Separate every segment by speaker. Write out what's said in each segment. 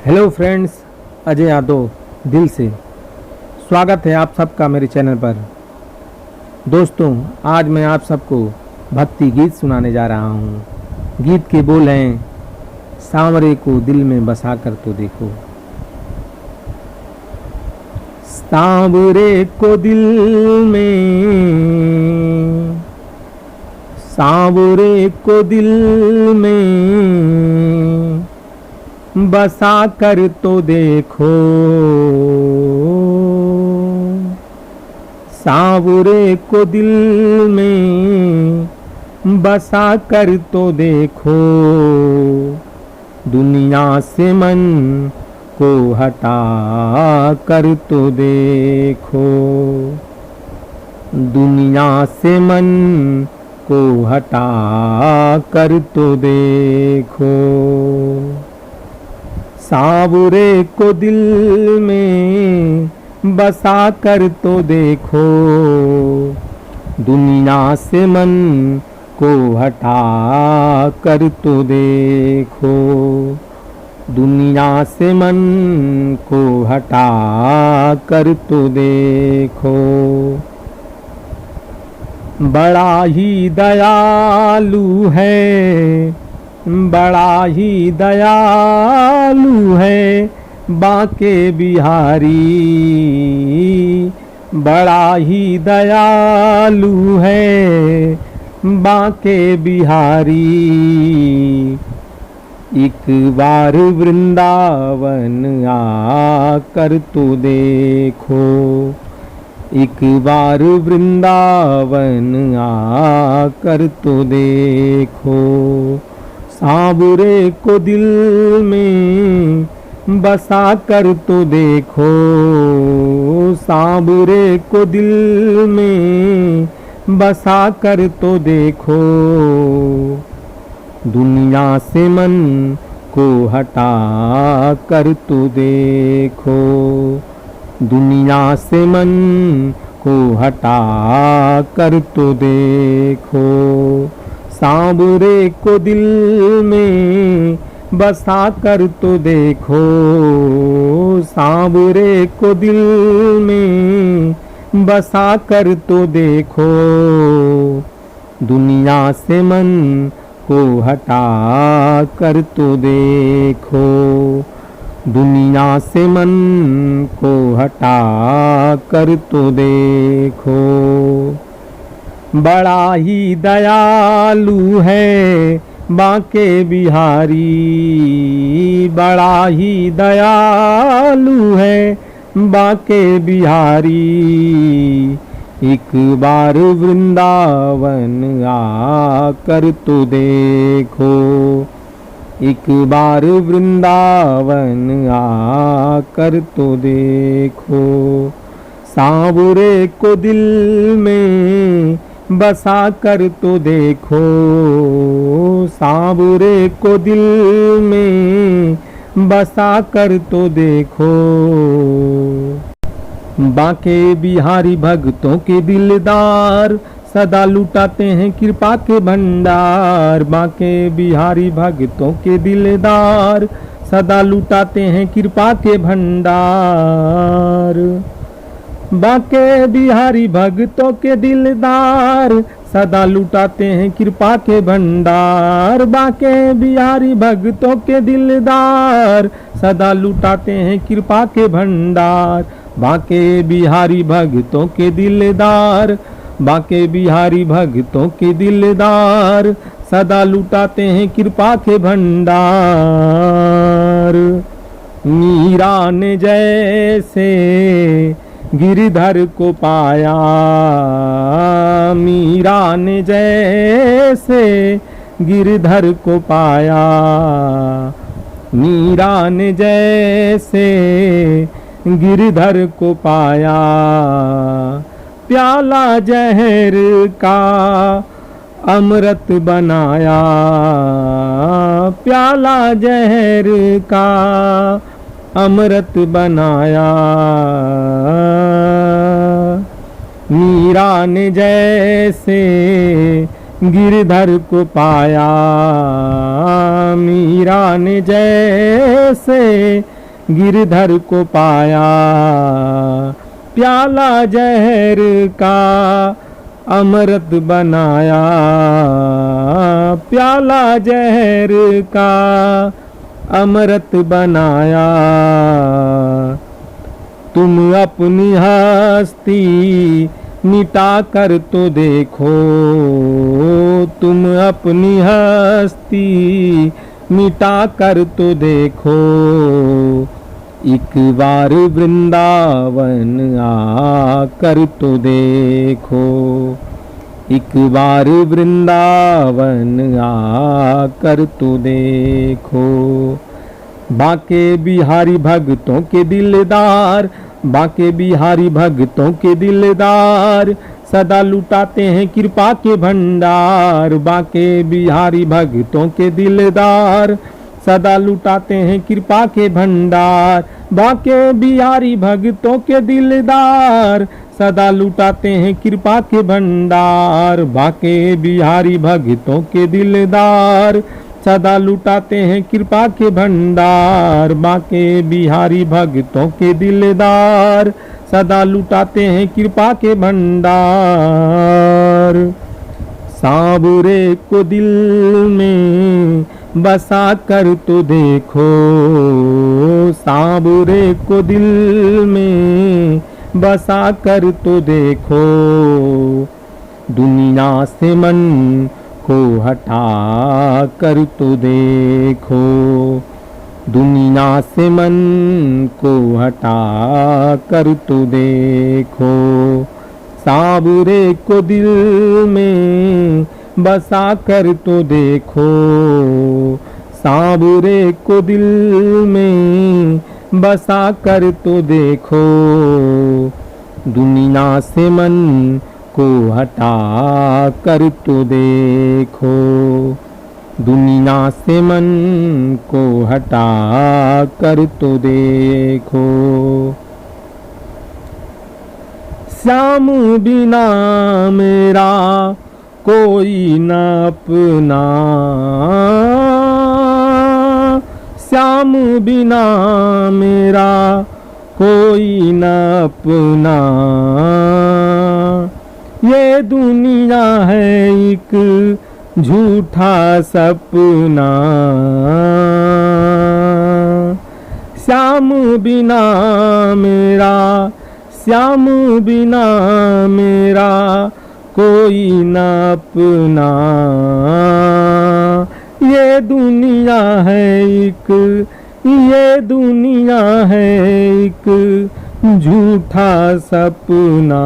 Speaker 1: Hello friends, Ajay Yadav दिल से स्वागत है आप सबका मेरे चैनल पर। दोस्तों, आज मैं आप सबको भक्ति गीत सुनाने जा रहा हूँ। गीत के बोल हैं, सांवरे को दिल में बसा कर तो देखो। सांवरे को दिल में, सांवरे को दिल में बसा कर तो देखो। सांवरे को दिल में बसा कर तो देखो। दुनिया से मन को हटा कर तो देखो। दुनिया से मन को हटा कर तो देखो। सांवरे को दिल में बसा कर तो देखो। दुनिया से मन को हटा कर तो देखो। दुनिया से मन को हटा कर तो देखो। बड़ा ही दयालु है, बड़ा ही दयालु है बांके बिहारी। बड़ा ही दयालु है बांके बिहारी। एक बार वृंदावन आकर तो देखो। एक बार वृंदावन आकर तो देखो। सांवरे को दिल में बसा कर तो देखो। सांवरे को दिल में बसा कर तो देखो। दुनिया से मन को हटा कर तो देखो। दुनिया से मन को हटा कर तो देखो। सांवरे को दिल में बसा कर तो देखो। सांवरे को दिल में बसा कर तो देखो। दुनिया से मन को हटा कर तो देखो। दुनिया से मन को हटा कर तो देखो। बड़ा ही दयालु है बांके बिहारी। बड़ा ही दयालु है बांके बिहारी। एक बार वृंदावन आकर तो देखो। एक बार वृंदावन आकर तो देखो। सांवरे को दिल में बसा कर तो देखो। सांवरे को दिल में बसा कर तो देखो। बांके बिहारी भक्तों के दिलदार सदा लुटाते हैं कृपा के भंडार। बांके बिहारी भक्तों के दिलदार सदा लुटाते हैं कृपा के भंडार। बांके बिहारी भक्तों के दिलदार सदा लुटाते हैं कृपा के भंडार। बांके बिहारी भक्तों के दिलदार सदा लुटाते हैं कृपा के भंडार। बांके बिहारी भक्तों के दिलदार, बांके बिहारी भक्तों के दिलदार सदा लुटाते हैं कृपा के भंडार। मीरा ने जैसे गिरधर को पाया, मीरा ने जैसे गिरधर को पाया। मीरा ने जैसे गिरधर को पाया। प्याला जहर का अमृत बनाया। प्याला जहर का अमृत बनाया। मीरा ने जैसे गिरधर को पाया मीरा ने जैसे गिरधर को पाया, प्याला जहर का अमृत बनाया, प्याला जहर का अमृत बनाया। तुम अपनी हस्ती मिटा कर तो देखो, तुम अपनी हस्ती मिटा कर तो देखो, एक बार वृंदावन आकर तो देखो, एक बार वृंदावन आकर तो देखो। बाके बिहारी भक्तों के दिलदार, बाके बिहारी भक्तों के दिलदार, सदा लुटाते हैं कृपा के भंडार। बाके बिहारी भक्तों के दिलदार, सदा लुटाते हैं कृपा के भंडार। बाके बिहारी भक्तों के दिलदार, सदा लुटाते हैं कृपा के भंडार। बाके बिहारी भक्तों के दिलदार, सदा लुटाते हैं कृपा के भंडार। बाके बिहारी भक्तों के दिलदार, सदा लुटाते हैं कृपा के भंडार। सांवरे को दिल में बसा कर तो देखो, सांवरे को दिल में बसा कर तो देखो, दुनिया से मन को हटा कर तो देखो, दुनिया से मन को हटा कर तो देखो। सांवरे को दिल में बसा कर तो देखो, सांवरे को दिल में बसा कर तो देखो, दुनिया से मन को हटा कर तो देखो, दुनिया से मन को हटा कर तो देखो। श्याम बिना मेरा कोई न अपना, श्याम बिना मेरा कोई न अपना, ये दुनिया है एक झूठा सपना। श्याम बिना मेरा, श्याम बिना मेरा कोई न अपना, ये दुनिया है एक, ये दुनिया है एक झूठा सपना।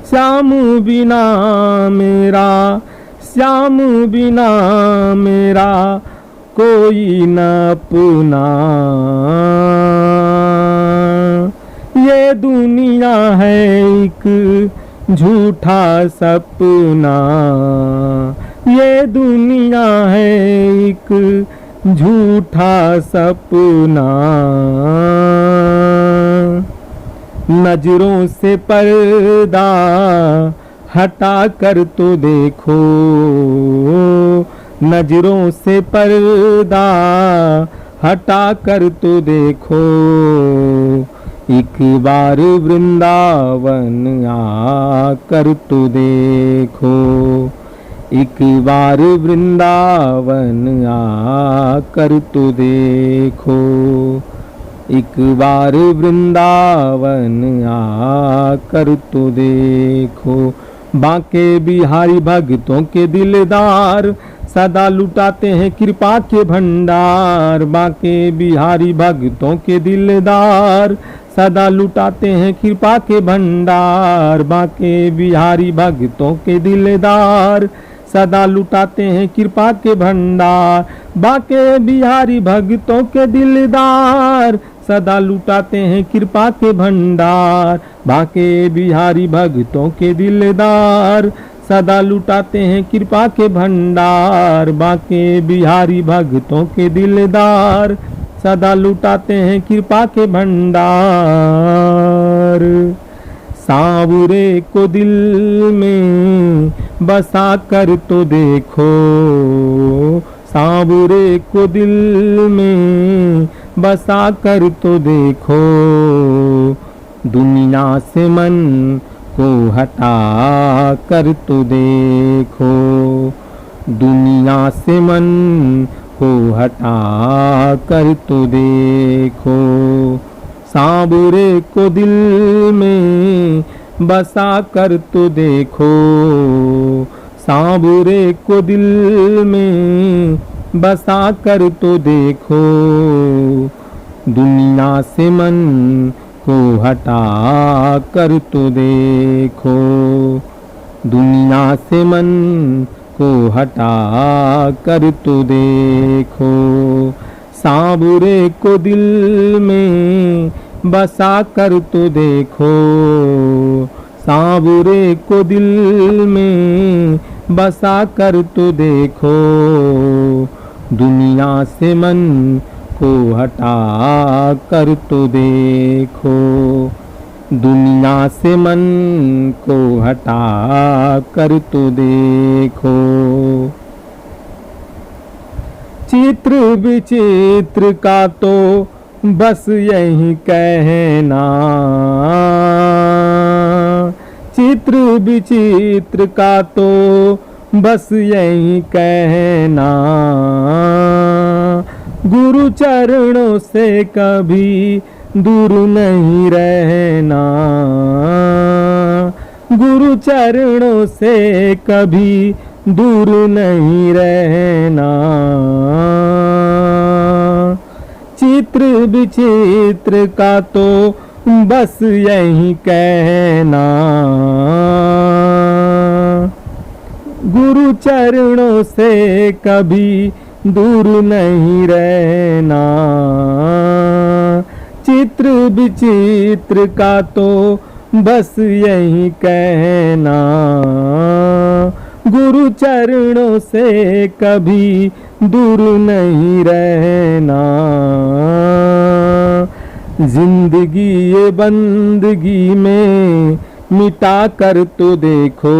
Speaker 1: श्याम बिना मेरा, श्याम बिना मेरा कोई न अपना, ये दुनिया है एक झूठा सपना, ये दुनिया है एक झूठा सपना। नजरों से पर्दा हटा कर तो देखो, नजरों से पर्दा हटा कर तो देखो, एक बार वृंदावन आकर तो देखो, एक बार वृंदावन आकर तो देखो, एक बार वृंदावन आकर तो देखो। बाके बिहारी भक्तों के दिलदार, सदा लुटाते हैं कृपा के भंडार। बाके बिहारी भक्तों के दिलदार, सदा लुटाते हैं कृपा के भंडार। बाके बिहारी भक्तों के दिलदार, सदा लुटाते हैं कृपा के भंडार। बाके बिहारी भक्तों के दिलदार, सदा लुटाते हैं कृपा के भंडार। बाके बिहारी भक्तों के दिलदार, सदा लुटाते हैं कृपा के भंडार। बाके बिहारी भक्तों के दिलदार, सदा लुटाते हैं कृपा के भंडार। सांवरे को दिल में बसा कर तो देखो, सांवरे को दिल में बसा कर तो देखो, दुनिया से मन को हटा कर तो देखो, दुनिया से मन को हटा कर तो देखो, सांवरे को दिल में बसा कर तो देखो, सांवरे को दिल में बसा कर तो देखो, दुनिया से मन को हटा कर तो देखो, दुनिया से मन को हटा कर तो देखो, सांवरे को दिल में बसा कर तो देखो, सांवरे को दिल में बसा कर तो देखो, दुनिया से मन को हटा कर तो देखो, दुनिया से मन को हटा कर तो देखो। चित्र विचित्र का तो बस यही कहना, चित्र विचित्र का तो बस यही कहना, गुरु चरणों से कभी दूर नहीं रहना, गुरु चरणों से कभी दूर नहीं रहना, चित्र विचित्र का तो बस यही कहना, गुरु चरणों से कभी दूर नहीं रहना, चित्र विचित्र का तो बस यही कहना, गुरु चरणों से कभी दूर नहीं रहना, जिंदगी ये बंदगी में मिटा कर तो देखो,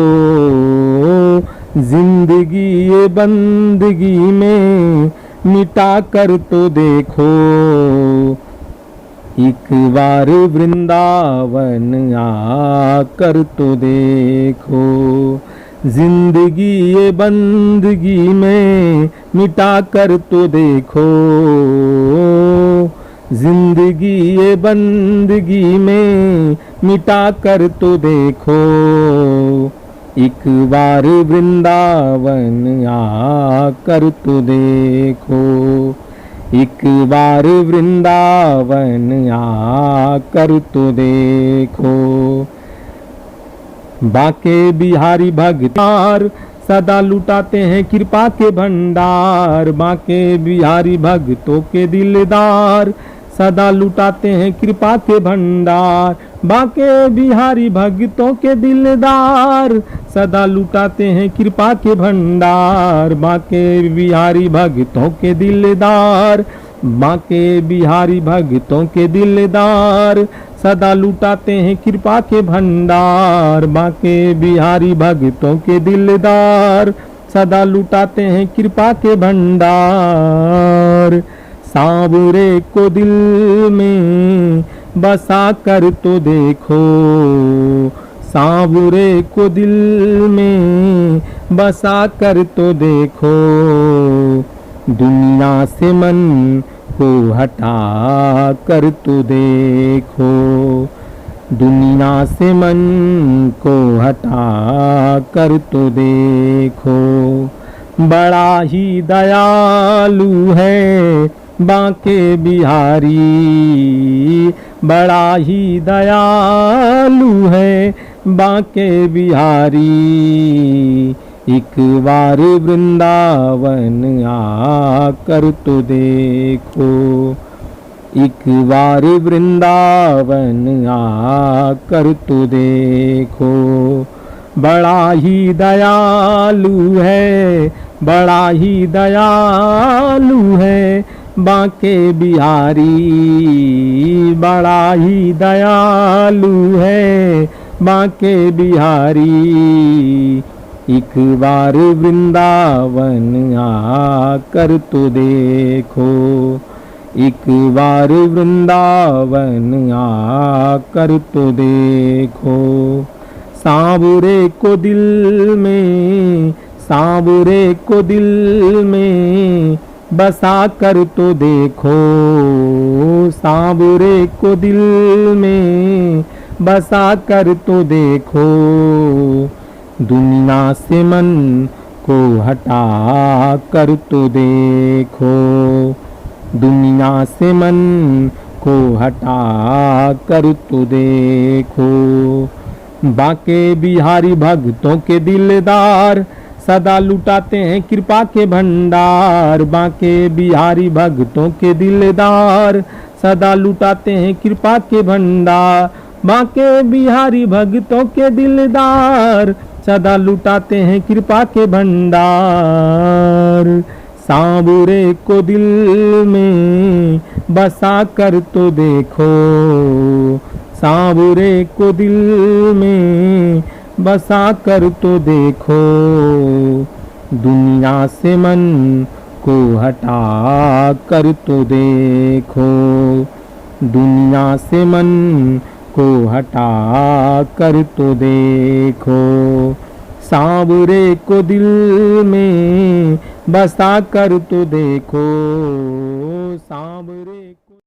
Speaker 1: जिंदगी ये बंदगी में मिटा कर तो देखो, एक बार वृंदावन आकर तो देखो, जिंदगी ये बंदगी में मिटा कर तो देखो, जिंदगी ये बंदगी में मिटा कर तो देखो, एक बार वृंदावन आकर तो देखो, एक बार वृंदावन आकर तो देखो, बाके बिहारी भगतार सदा लुटाते हैं कृपा के भंडार, बाके बिहारी भक्तों के दिलदार सदा लुटाते हैं कृपा के भंडार, बाके बिहारी भक्तों के दिलदार सदा लुटाते हैं कृपा के भंडार, बाके बिहारी भक्तों के दिलदार, बाके बिहारी भक्तों के दिलदार सदा लुटाते हैं कृपा के भंडार, बाके बिहारी भक्तों के दिलदार सदा लुटाते हैं कृपा के भंडार, सांवरे को दिल में बसा कर तो देखो, सांवरे को दिल में बसा कर तो देखो, दुनिया से मन को हटा कर तो देखो, दुनिया से मन को हटा कर तो देखो, बड़ा ही दयालु है बांके बिहारी, बड़ा ही दयालु है बांके बिहारी, एक बार वृंदावन आकर तो देखो, एक बार वृंदावन आकर तो देखो, बड़ा ही दयालु है, बड़ा ही दयालु है बांके बिहारी, बड़ा ही दयालु है बांके बिहारी। एक बार वृंदावन आकर तो देखो, एक बार वृंदावन आकर तो देखो। सांवरे को दिल में, सांवरे को दिल में बसा कर तो देखो, सांवरे को दिल में बसा कर तो देखो। दुनिया से मन को हटा कर तो देखो, दुनिया से मन को हटा कर तो देखो। बांके बिहारी भक्तों के दिलदार सदा लुटाते हैं कृपा के भंडार। बांके बिहारी भक्तों के दिलदार सदा लुटाते हैं कृपा के भंडार। बांके बिहारी भक्तों के दिलदार सदा लुटाते हैं कृपा के भंडार। सांवरे को दिल में बसा कर तो देखो, सांवरे को दिल में बसा कर तो देखो। दुनिया से मन को हटा कर तो देखो, दुनिया से मन को हटा कर तो देखो। सांवरे को दिल में बसा कर तो देखो, सांवरे